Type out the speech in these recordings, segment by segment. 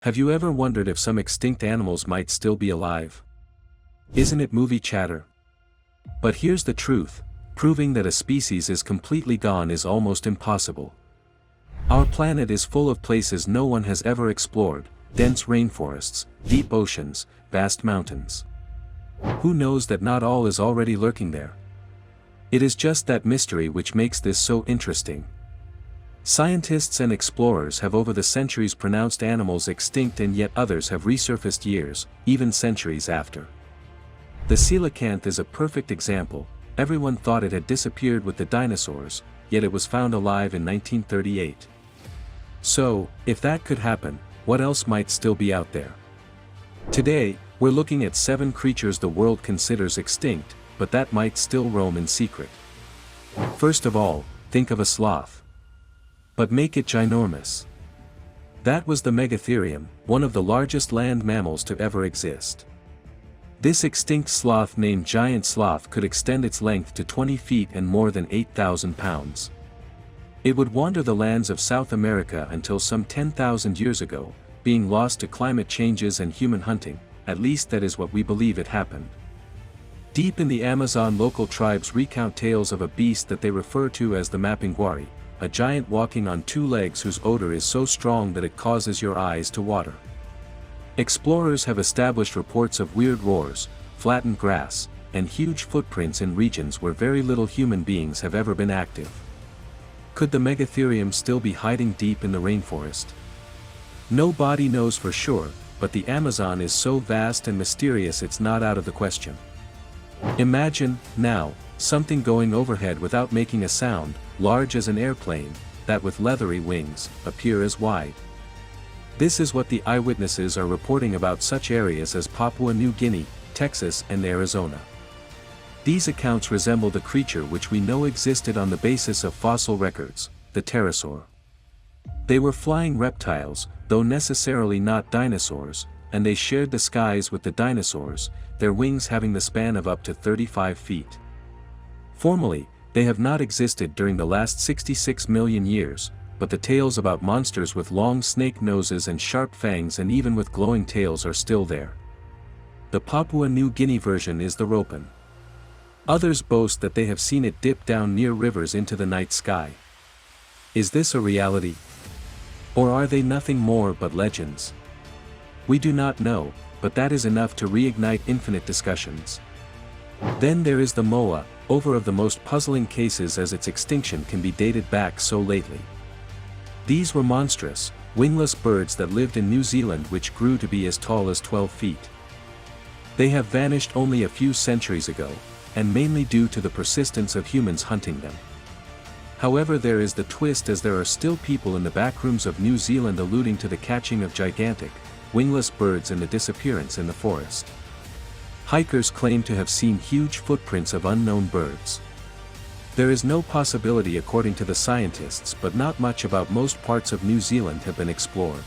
Have you ever wondered if some extinct animals might still be alive? Isn't it movie chatter? But here's the truth, proving that a species is completely gone is almost impossible. Our planet is full of places no one has ever explored, dense rainforests, deep oceans, vast mountains. Who knows that not all is already lurking there? It is just that mystery which makes this so interesting. Scientists and explorers have over the centuries pronounced animals extinct, and yet others have resurfaced years, even centuries after. The coelacanth is a perfect example. Everyone thought it had disappeared with the dinosaurs, yet it was found alive in 1938. So, if that could happen, what else might still be out there? Today, we're looking at 7 creatures the world considers extinct, but that might still roam in secret. First of all, think of a sloth. But make it ginormous. That was the Megatherium, one of the largest land mammals to ever exist. This extinct sloth named giant sloth could extend its length to 20 feet and more than 8,000 pounds. It would wander the lands of South America until some 10,000 years ago, being lost to climate changes and human hunting, at least that is what we believe it happened. Deep in the Amazon, local tribes recount tales of a beast that they refer to as the mapinguari, a giant walking on 2 legs whose odor is so strong that it causes your eyes to water. Explorers have established reports of weird roars, flattened grass, and huge footprints in regions where very little human beings have ever been active. Could the Megatherium still be hiding deep in the rainforest? Nobody knows for sure, but the Amazon is so vast and mysterious it's not out of the question. Imagine, now, something going overhead without making a sound, large as an airplane, that with leathery wings, appear as wide. This is what the eyewitnesses are reporting about such areas as Papua New Guinea, Texas and Arizona. These accounts resemble the creature which we know existed on the basis of fossil records, the pterosaur. They were flying reptiles, though necessarily not dinosaurs, and they shared the skies with the dinosaurs, their wings having the span of up to 35 feet. Formally, they have not existed during the last 66 million years, but the tales about monsters with long snake noses and sharp fangs and even with glowing tails are still there. The Papua New Guinea version is the ropen. Others boast that they have seen it dip down near rivers into the night sky. Is this a reality? Or are they nothing more but legends? We do not know, but that is enough to reignite infinite discussions. Then there is the moa, over of the most puzzling cases as its extinction can be dated back so lately. These were monstrous, wingless birds that lived in New Zealand which grew to be as tall as 12 feet. They have vanished only a few centuries ago, and mainly due to the persistence of humans hunting them. However, there is the twist, as there are still people in the backrooms of New Zealand alluding to the catching of gigantic, wingless birds and the disappearance in the forest. Hikers claim to have seen huge footprints of unknown birds. There is no possibility according to the scientists, but not much about most parts of New Zealand have been explored.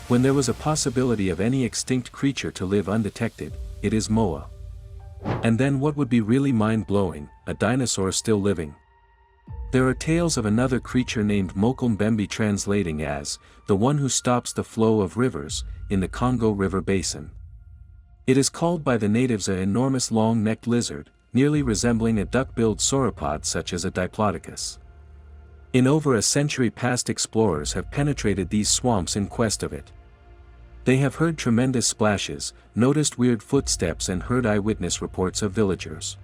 When there was a possibility of any extinct creature to live undetected, it is moa. And then what would be really mind-blowing, a dinosaur still living. There are tales of another creature named Mokombembe, translating as, the one who stops the flow of rivers, in the Congo River Basin. It is called by the natives an enormous long-necked lizard, nearly resembling a duck-billed sauropod such as a diplodocus. In over a century past, explorers have penetrated these swamps in quest of it. They have heard tremendous splashes, noticed weird footsteps and heard eyewitness reports of villagers.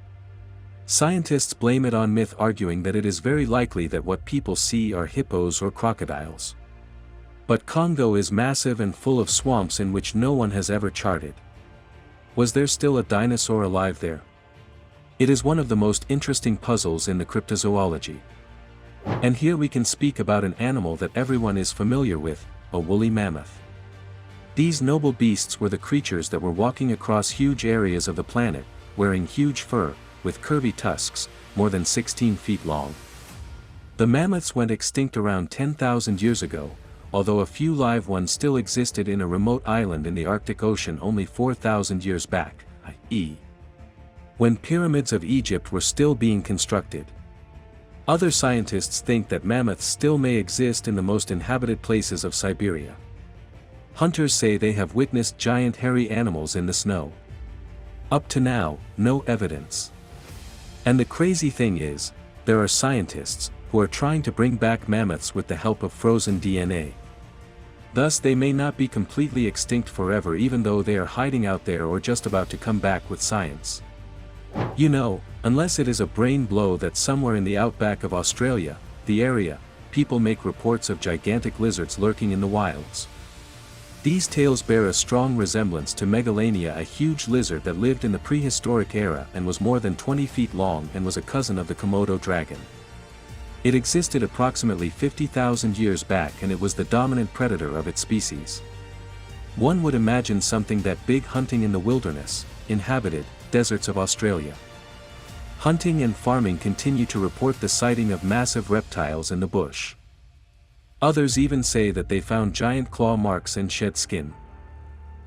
Scientists blame it on myth, arguing that it is very likely that what people see are hippos or crocodiles. But Congo is massive and full of swamps in which no one has ever charted. Was there still a dinosaur alive there? It is one of the most interesting puzzles in the cryptozoology. And here we can speak about an animal that everyone is familiar with, a woolly mammoth. These noble beasts were the creatures that were walking across huge areas of the planet, wearing huge fur, with curvy tusks, more than 16 feet long. The mammoths went extinct around 10,000 years ago, although a few live ones still existed in a remote island in the Arctic Ocean only 4,000 years back, i.e. when pyramids of Egypt were still being constructed. Other scientists think that mammoths still may exist in the most inhabited places of Siberia. Hunters say they have witnessed giant hairy animals in the snow. Up to now, no evidence. And the crazy thing is, there are scientists who are trying to bring back mammoths with the help of frozen DNA. Thus they may not be completely extinct forever, even though they are hiding out there or just about to come back with science. You know, unless it is a brain blow that somewhere in the outback of Australia, the area, people make reports of gigantic lizards lurking in the wilds. These tales bear a strong resemblance to Megalodon, a huge lizard that lived in the prehistoric era and was more than 20 feet long and was a cousin of the Komodo dragon. It existed approximately 50,000 years back, and it was the dominant predator of its species. One would imagine something that big hunting in the wilderness, inhabited deserts of Australia. Hunting and farming continue to report the sighting of massive reptiles in the bush. Others even say that they found giant claw marks and shed skin.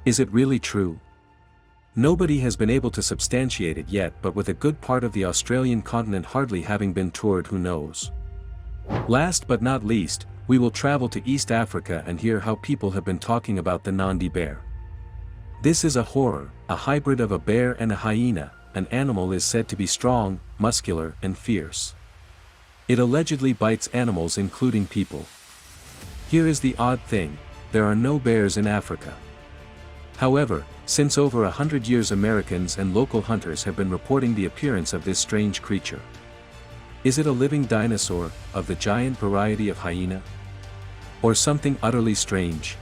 Is it really true? Nobody has been able to substantiate it yet, but with a good part of the Australian continent hardly having been toured, who knows? Last but not least, we will travel to East Africa and hear how people have been talking about the Nandi bear. This is a horror, a hybrid of a bear and a hyena. An animal is said to be strong, muscular, and fierce. It allegedly bites animals including people. Here is the odd thing, there are no bears in Africa. However, since over 100 years Americans and local hunters have been reporting the appearance of this strange creature. Is it a living dinosaur, of the giant variety of hyena? Or something utterly strange?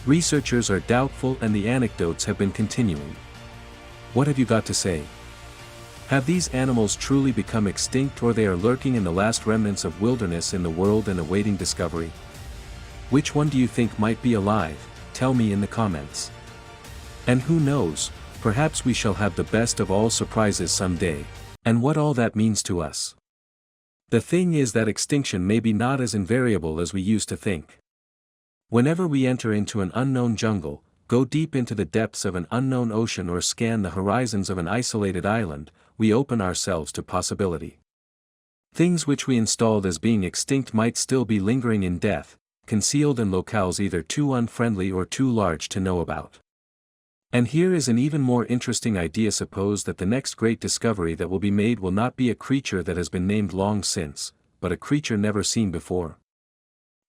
Researchers are doubtful and the anecdotes have been continuing. What have you got to say? Have these animals truly become extinct, or they are lurking in the last remnants of wilderness in the world and awaiting discovery? Which one do you think might be alive? Tell me in the comments. And who knows, perhaps we shall have the best of all surprises someday, and what all that means to us. The thing is that extinction may be not as invariable as we used to think. Whenever we enter into an unknown jungle, go deep into the depths of an unknown ocean, or scan the horizons of an isolated island, we open ourselves to possibility. Things which we installed as being extinct might still be lingering in death, concealed in locales either too unfriendly or too large to know about. And here is an even more interesting idea. Suppose that the next great discovery that will be made will not be a creature that has been named long since, but a creature never seen before.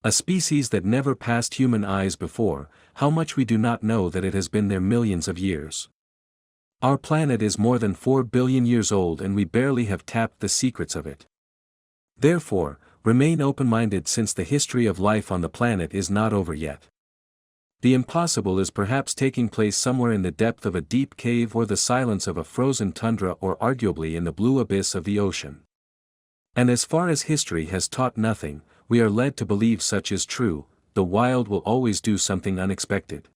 A species that never passed human eyes before. How much we do not know that it has been there millions of years. Our planet is more than 4 billion years old and we barely have tapped the secrets of it. Therefore, remain open-minded, since the history of life on the planet is not over yet. The impossible is perhaps taking place somewhere in the depth of a deep cave or the silence of a frozen tundra, or arguably in the blue abyss of the ocean. And as far as history has taught nothing, we are led to believe such is true. The wild will always do something unexpected.